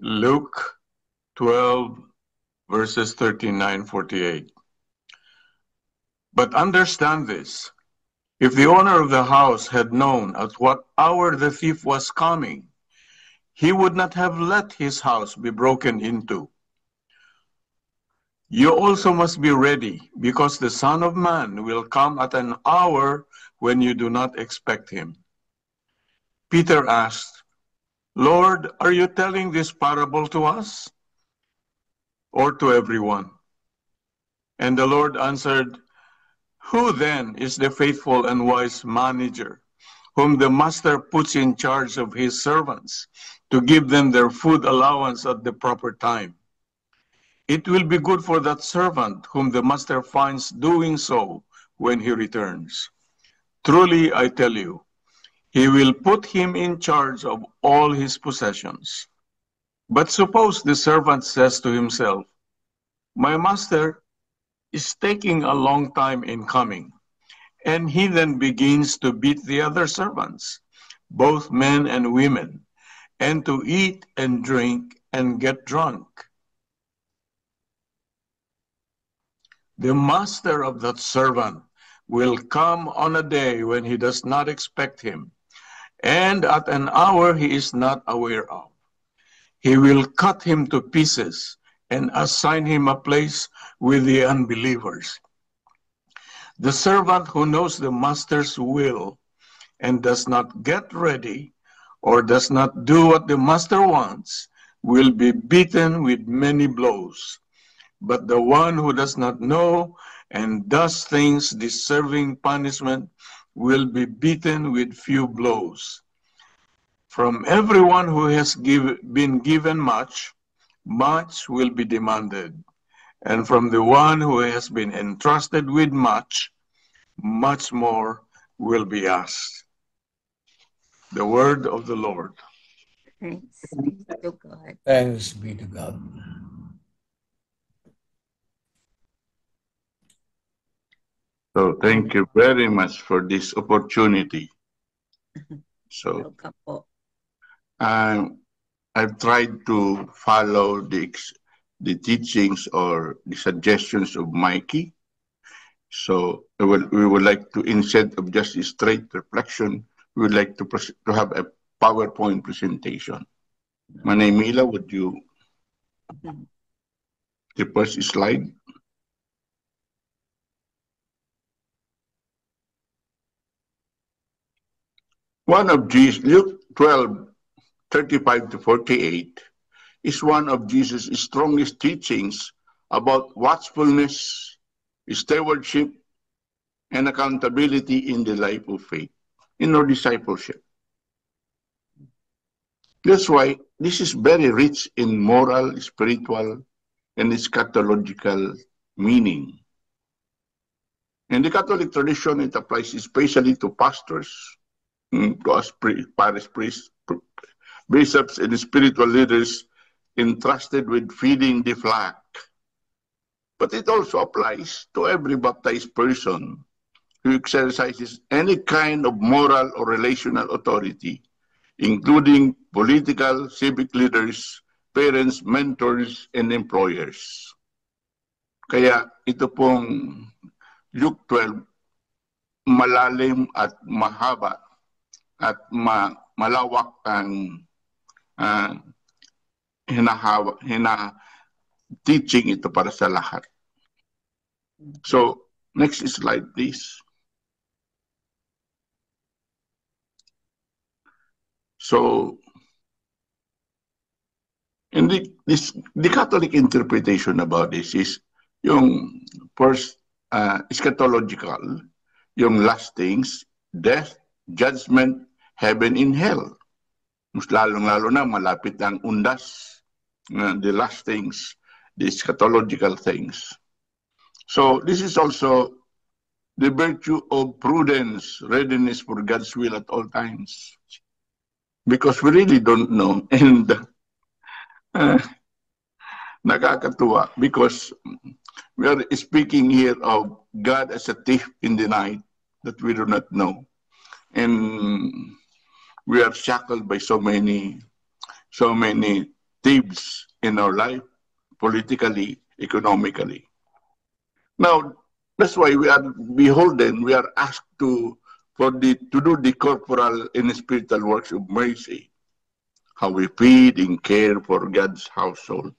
Luke 12, verses 39-48. But understand this, if the owner of the house had known at what hour the thief was coming, he would not have let his house be broken into. You also must be ready, because the Son of Man will come at an hour when you do not expect him. Peter asked, Lord, are you telling this parable to us or to everyone? And the Lord answered, who then is the faithful and wise manager, whom the master puts in charge of his servants to give them their food allowance at the proper time? It will be good for that servant whom the master finds doing so when he returns. Truly, I tell you, he will put him in charge of all his possessions. But suppose the servant says to himself, my master is taking a long time in coming, and he then begins to beat the other servants, both men and women, and to eat and drink and get drunk. The master of that servant will come on a day when he does not expect him, and at an hour he is not aware of. He will cut him to pieces and assign him a place with the unbelievers. The servant who knows the master's will and does not get ready or does not do what the master wants will be beaten with many blows. But the one who does not know and does things deserving punishment will be beaten with few blows. From everyone who has been given much, much will be demanded. And from the one who has been entrusted with much, much more will be asked. The word of the Lord. Thanks be to God. Thanks be to God. So thank you very much for this opportunity. So Welcome po. I've tried to follow the teachings or the suggestions of Mikey. So we would like to, instead of just a straight reflection, we would like to have a PowerPoint presentation. Manay would you, the first slide? One of Jesus, Luke 12, 35 to 48, is one of Jesus' strongest teachings about watchfulness, stewardship, and accountability in the life of faith, in our discipleship. That's why this is very rich in moral, spiritual, and eschatological meaning. In the Catholic tradition, it applies especially to pastors, to us parish priests, bishops, and spiritual leaders entrusted with feeding the flock. But it also applies to every baptized person who exercises any kind of moral or relational authority, including political, civic leaders, parents, mentors, and employers. Kaya ito pong Luke 12, malalim at mahaba at malawak ang teaching ito para sa lahat. So, next slide, please. So, in the Catholic interpretation about this is yung first eschatological, yung last things, death, judgment, heaven, and hell. Mas lalong-lalo na malapit ang undas, the last things, the eschatological things. So this is also the virtue of prudence, readiness for God's will at all times. Because we really don't know. And nakakatuwa because we are speaking here of God as a thief in the night that we do not know. And we are shackled by so many objectives in our life, politically, economically. Now, that's why we are beholden, we are asked to do the corporal and spiritual works of mercy. How we feed and care for God's household.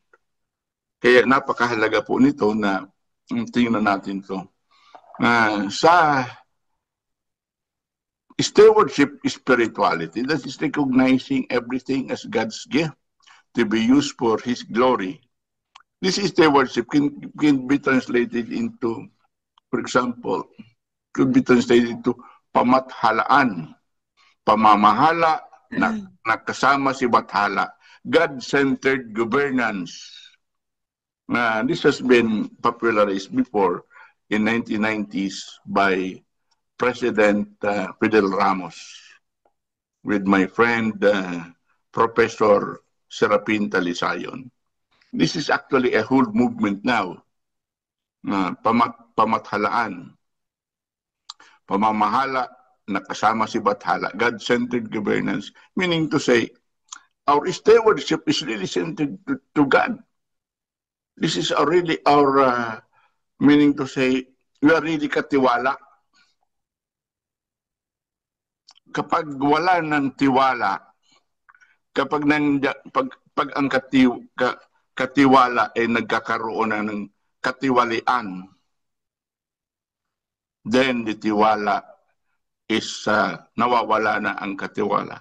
Kaya napakahalaga po nito na tingnan natin to. Sa stewardship spirituality, that is recognizing everything as God's gift to be used for His glory. This stewardship can be translated into, for example, could be translated to pamathalaan, pamamahala na kasama si bathala, God-centered governance. This has been popularized before in 1990s by President Fidel Ramos with my friend Professor Serapin Talisayon. This is actually a whole movement now. Pamathalaan, pamamahala na kasama si bathala, God-centered governance, meaning to say, our stewardship is really centered to God. This is really our, meaning to say, we are really katiwala. Kapag wala ng tiwala, kapag pag ang katiwala ay nagkakaroon na ng katiwalian, then the tiwala is nawawala na ang katiwala.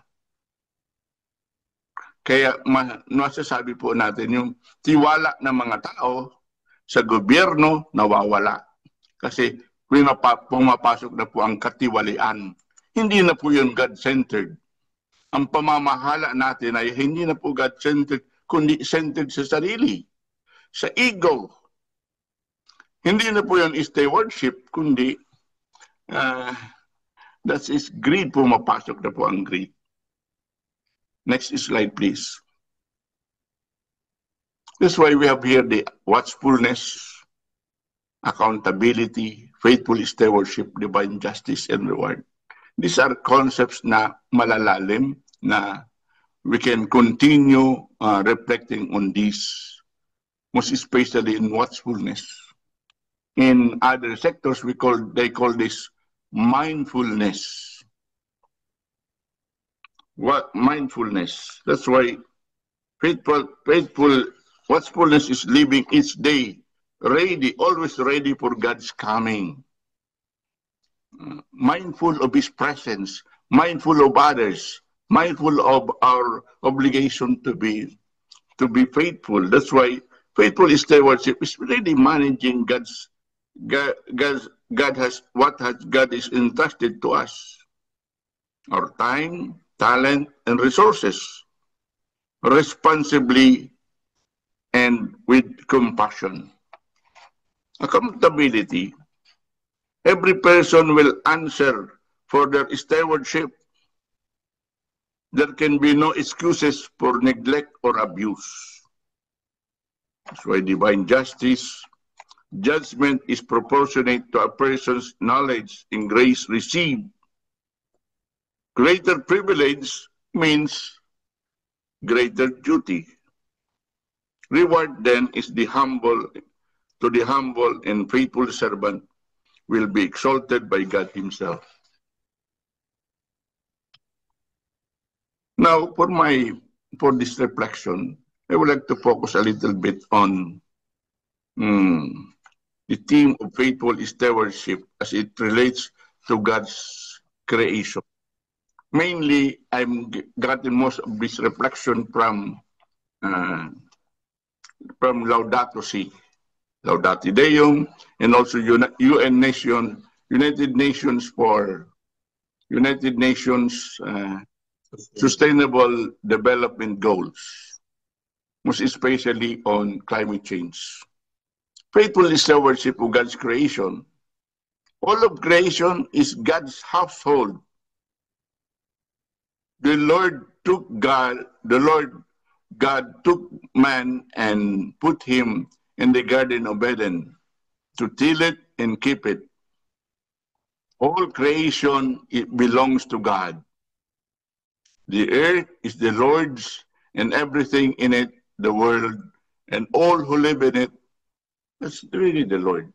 Kaya masasabi po natin yung tiwala ng mga tao sa gobyerno nawawala. Kasi pumapasok na po ang katiwalian. Hindi na po yun God-centered. Ang pamamahala natin ay hindi na po God-centered, kundi centered sa sarili, sa ego. Hindi na po yun stewardship, kundi that is greed, pumapasok na po ang greed. Next slide, please. That's why we have here the watchfulness, accountability, faithful stewardship, divine justice, and reward. These are concepts na malalalim na we can continue reflecting on these, most especially in watchfulness. In other sectors, they call this mindfulness. What mindfulness? That's why faithful watchfulness is living each day, ready, always ready for God's coming. Mindful of His presence, mindful of others, mindful of our obligation to be faithful. That's why faithful stewardship is really managing God is entrusted to us, our time, talent, and resources, responsibly and with compassion. Accountability. Every person will answer for their stewardship. There can be no excuses for neglect or abuse. That's why divine justice, judgment is proportionate to a person's knowledge and grace received. Greater privilege means greater duty. Reward then is the humble and faithful servant will be exalted by God Himself. Now, for this reflection, I would like to focus a little bit on the theme of faithful stewardship as it relates to God's creation. Mainly, I'm getting most of this reflection from Laudato Si, Laudate Deum, and also United Nations Sustainable Development Goals, most especially on climate change. Faithful stewardship of God's creation. All of creation is God's household. The Lord God took man and put him in the Garden of Eden to till it and keep it. All creation, it belongs to God. The earth is the Lord's and everything in it the world, and all who live in it. That's really the Lord.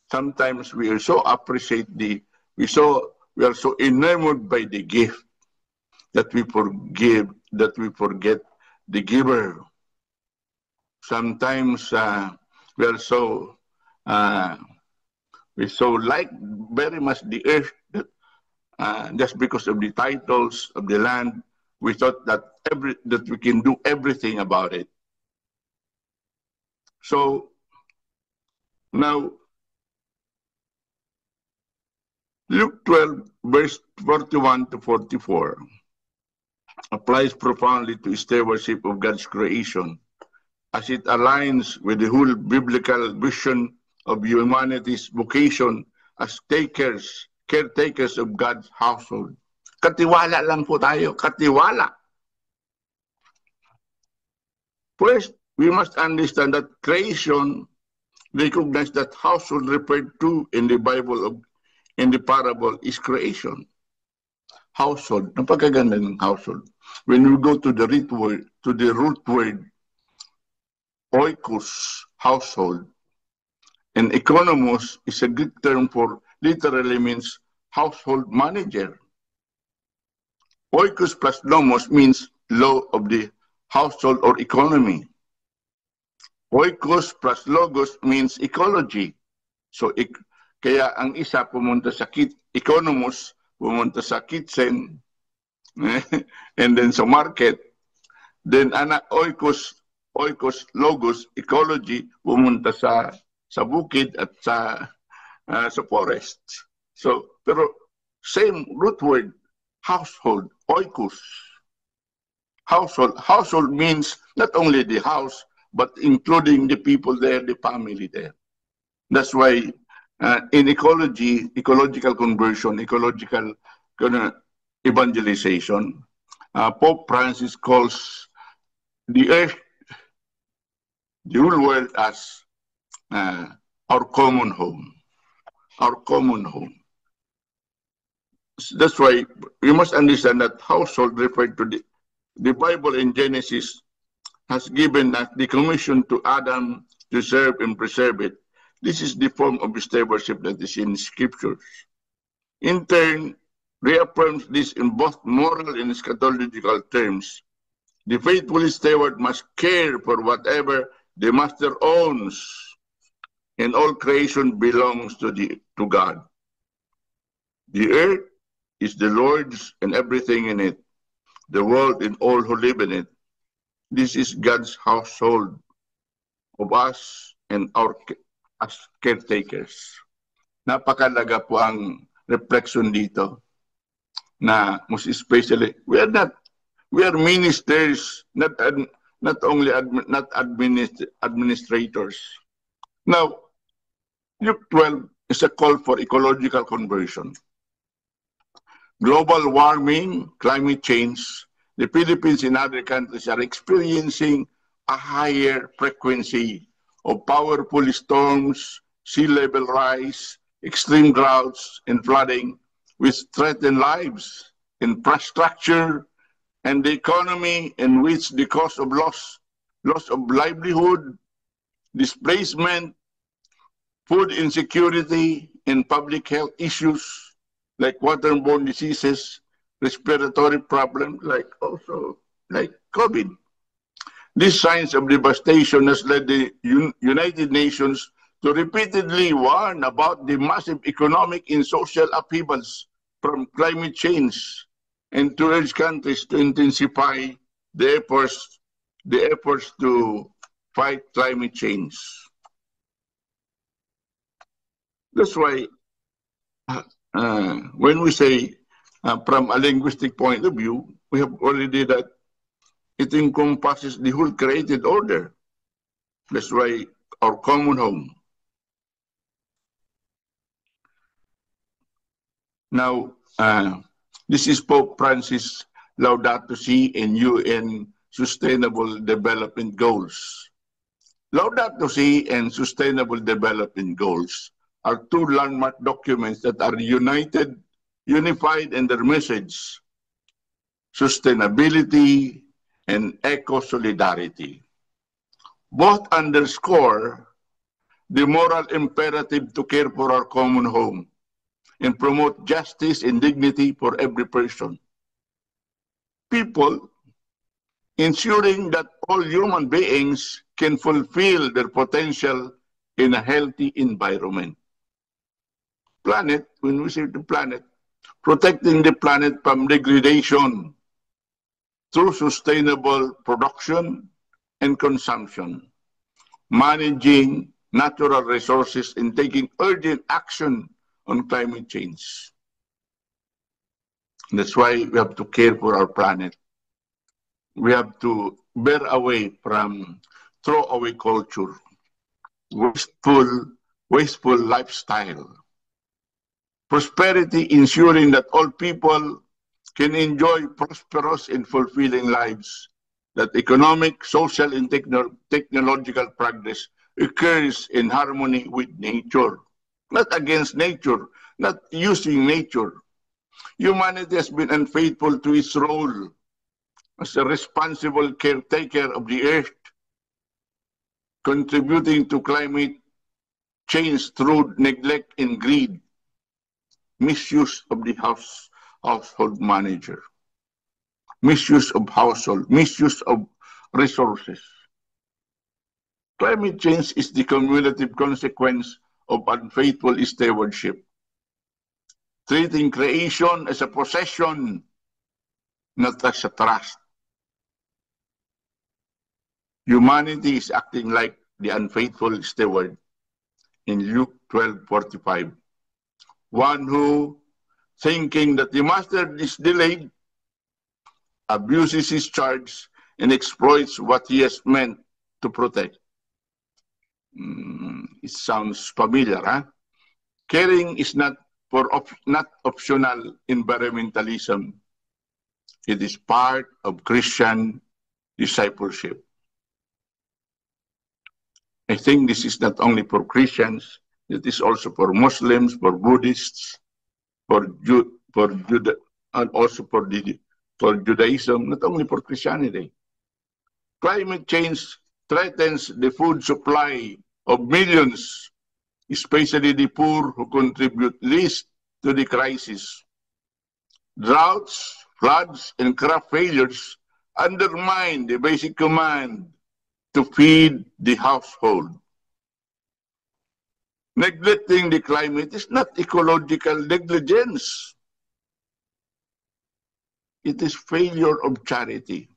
Sometimes we are so appreciate we are so enamored by the gift that we forget the giver. Sometimes we are so we so like very much the earth that just because of the titles of the land, we thought that we can do everything about it. So now, Luke 12, verse 41 to 44 applies profoundly to stewardship of God's creation, as it aligns with the whole biblical vision of humanity's vocation as caretakers of God's household. Katiwala lang po tayo, katiwala. First, we must understand that creation recognizes that household referred to in the Bible in the parable is creation. Household, napakaganda ng household. When we go to the root word, oikos, household, and economos is a Greek term for literally means household manager. Oikos plus nomos means law of the household or economy. Oikos plus logos means ecology. So, kaya ang isa pumunta sa economos, pumunta sa kitchen, and then sa market. Then, oikos, logos, ecology, pumunta sa bukid at sa forest. So, pero same root word, household, oikos. Household means not only the house, but including the people there, the family there. That's why in ecological conversion, ecological evangelization, Pope Francis calls the earth, the whole world as our common home. Our common home. That's why we must understand that household referred to the Bible in Genesis has given us the commission to Adam to serve and preserve it. This is the form of stewardship that is in Scriptures. In turn, reaffirms this in both moral and eschatological terms. The faithful steward must care for whatever the master owns, and all creation belongs to God. The earth is the Lord's and everything in it, the world and all who live in it. This is God's household of us and as caretakers. Napakalaga po ang reflection dito na most especially, we are ministers, not only administrators. Now, Luke 12 is a call for ecological conversion. Global warming, climate change, the Philippines and other countries are experiencing a higher frequency of powerful storms, sea level rise, extreme droughts, and flooding, which threaten lives, infrastructure, and the economy, in which the cause of loss of livelihood, displacement, food insecurity, and public health issues like waterborne diseases, respiratory problems like COVID. These signs of devastation has led the United Nations to repeatedly warn about the massive economic and social upheavals from climate change, and to urge countries to intensify the efforts to fight climate change. That's why when we say from a linguistic point of view, we have already that it encompasses the whole created order. That's why our common home. Now, this is Pope Francis Laudato Si and UN Sustainable Development Goals. Laudato Si and Sustainable Development Goals are two landmark documents that are unified in their message: sustainability, and eco-solidarity. Both underscore the moral imperative to care for our common home and promote justice and dignity for every person. People, ensuring that all human beings can fulfill their potential in a healthy environment. Planet, when we say the planet, protecting the planet from degradation through sustainable production and consumption, managing natural resources, and taking urgent action on climate change. That's why we have to care for our planet. We have to bear away from throwaway culture, wasteful lifestyle. Prosperity, ensuring that all people can enjoy prosperous and fulfilling lives, that economic, social, and technological progress occurs in harmony with nature, not against nature, not using nature. Humanity has been unfaithful to its role as a responsible caretaker of the earth, contributing to climate change through neglect and greed, misuse of the household manager, misuse of household, misuse of resources. Climate change is the cumulative consequence of unfaithful stewardship, treating creation as a possession, not as a trust. Humanity is acting like the unfaithful steward in Luke 12:45. One who, thinking that the master is delayed, abuses his charge and exploits what he has meant to protect. It sounds familiar, huh? Caring is not optional environmentalism. It is part of Christian discipleship. I think this is not only for Christians, it is also for Muslims, for Buddhists, and also for Judaism, not only for Christianity. Climate change threatens the food supply of millions, especially the poor who contribute least to the crisis. Droughts, floods, and crop failures undermine the basic command to feed the household. Neglecting the climate is not ecological negligence. It is failure of charity,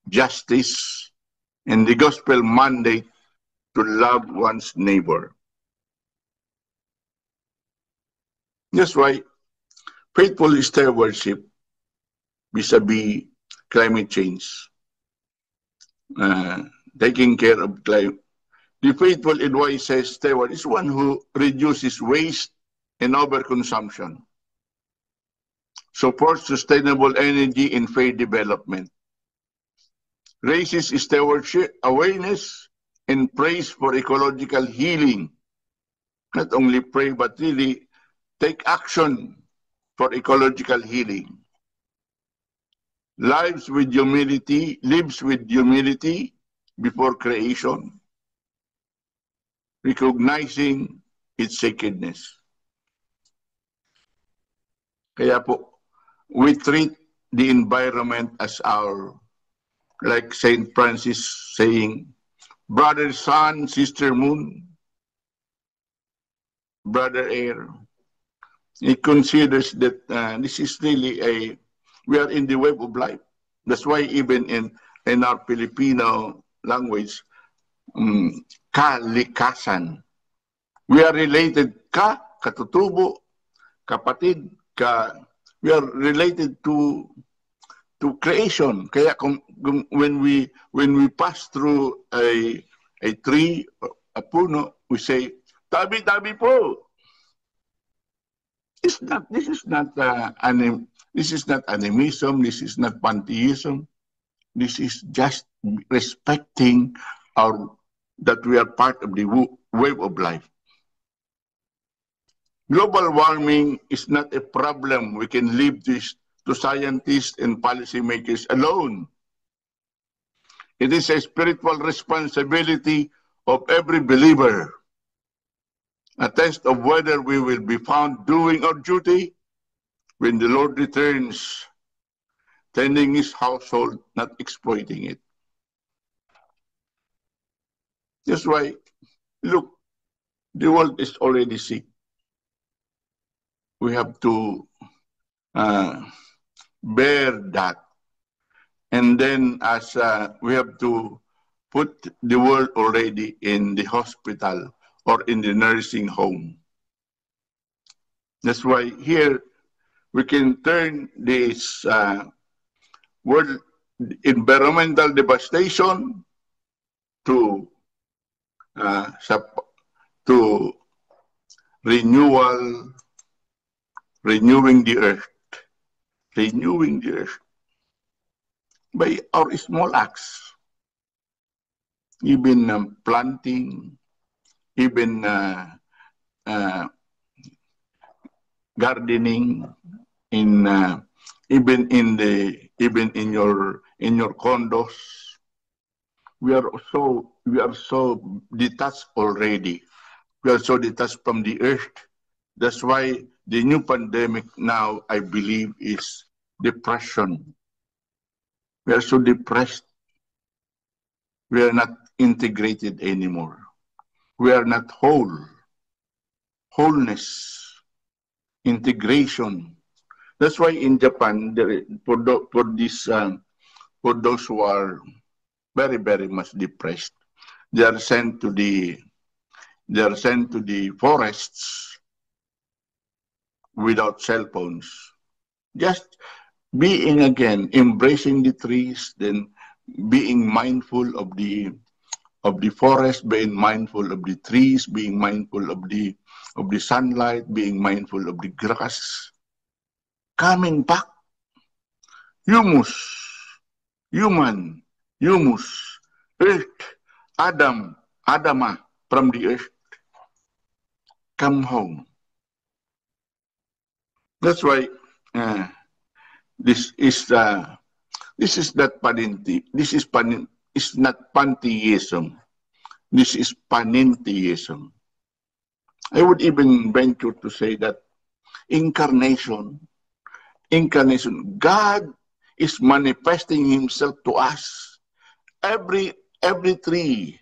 justice, and the gospel mandate to love one's neighbor. That's why faithful stewardship vis-a-vis climate change, taking care of climate. The faithful and wise steward is one who reduces waste and overconsumption, supports sustainable energy and fair development, raises stewardship awareness, and prays for ecological healing. Not only pray, but really take action for ecological healing. Lives with humility before creation, recognizing its sacredness. Kaya po, we treat the environment as our, like St. Francis saying, brother sun, sister moon, brother air. He considers that this is really we are in the web of life. That's why even in our Filipino language, kalikasan. We are related katutubo, kapatid, we are related to creation. Kaya when we pass through a tree, a puno, we say, tabi-tabi po. This is not animism, this is not pantheism. This is just respecting that we are part of the wave of life. Global warming is not a problem we can leave to to scientists and policymakers alone. It is a spiritual responsibility of every believer. A test of whether we will be found doing our duty when the Lord returns, tending his household, not exploiting it. That's why, look, the world is already sick. We have to bear that. And then as we have to put the world already in the hospital or in the nursing home. That's why here we can turn this world environmental devastation to renewal, renewing the earth by our small acts, even planting, even gardening, even in your condos. We are so detached already. We are so detached from the earth. That's why the new pandemic now, I believe, is depression. We are so depressed. We are not integrated anymore. We are not whole. Wholeness, integration. That's why in Japan, for those who are very, very much depressed, they are sent to the forests without cell phones. Just being again, embracing the trees, then being mindful of the forest, being mindful of the trees, being mindful of the sunlight, being mindful of the grass. Coming back, humus, human, humus, earth, Adama from the earth. Come home. That's why this is not panentheism. It's not pantheism. This is panentheism. I would even venture to say that incarnation, God is manifesting himself to us. Every tree,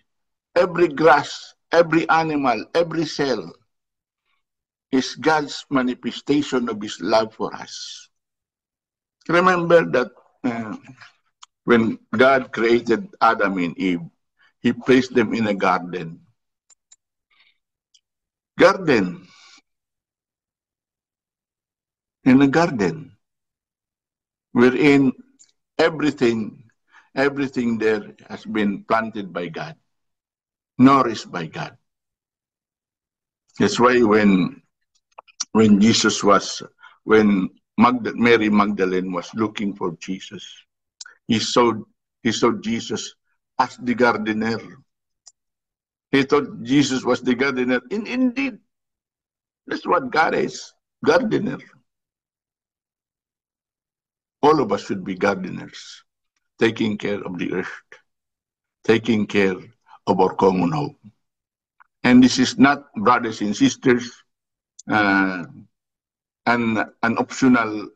every grass, every animal, every cell is God's manifestation of his love for us. Remember that when God created Adam and Eve, he placed them in a garden. In a garden, wherein everything there has been planted by God, nourished by God. That's why when Mary Magdalene was looking for Jesus, he saw Jesus as the gardener. He thought Jesus was the gardener. Indeed, that's what God is, gardener. All of us should be gardeners, taking care of the earth, taking care of our common home. And this is not, brothers and sisters, an optional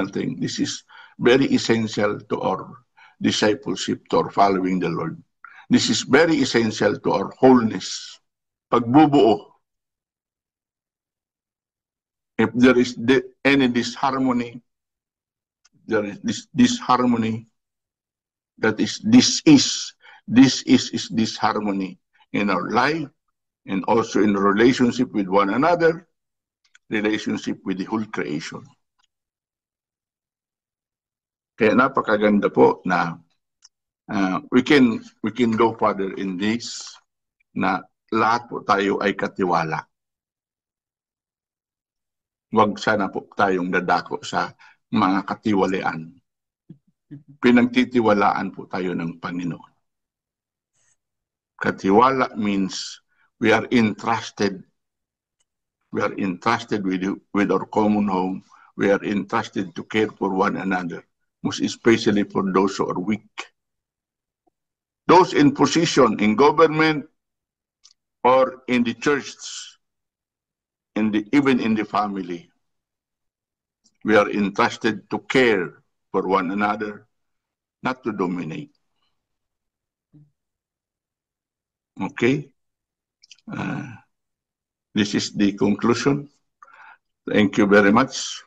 thing. This is very essential to our discipleship, to our following the Lord. This is very essential to our wholeness. Pagbubuo. If there is any disharmony, there is this disharmony. This is disharmony in our life and also in relationship with one another, relationship with the whole creation. Kaya napakaganda po na we can go further in this, na lahat po tayo ay katiwala. Huwag sana po tayong dadako sa mga katiwalian. Pinagtitiwalaan po tayo ng Panginoon. Katiwala means we are entrusted with our common home, we are entrusted to care for one another, most especially for those who are weak. Those in position in government or in the church, even in the family, we are entrusted to care for one another, not to dominate. Okay? This is the conclusion. Thank you very much.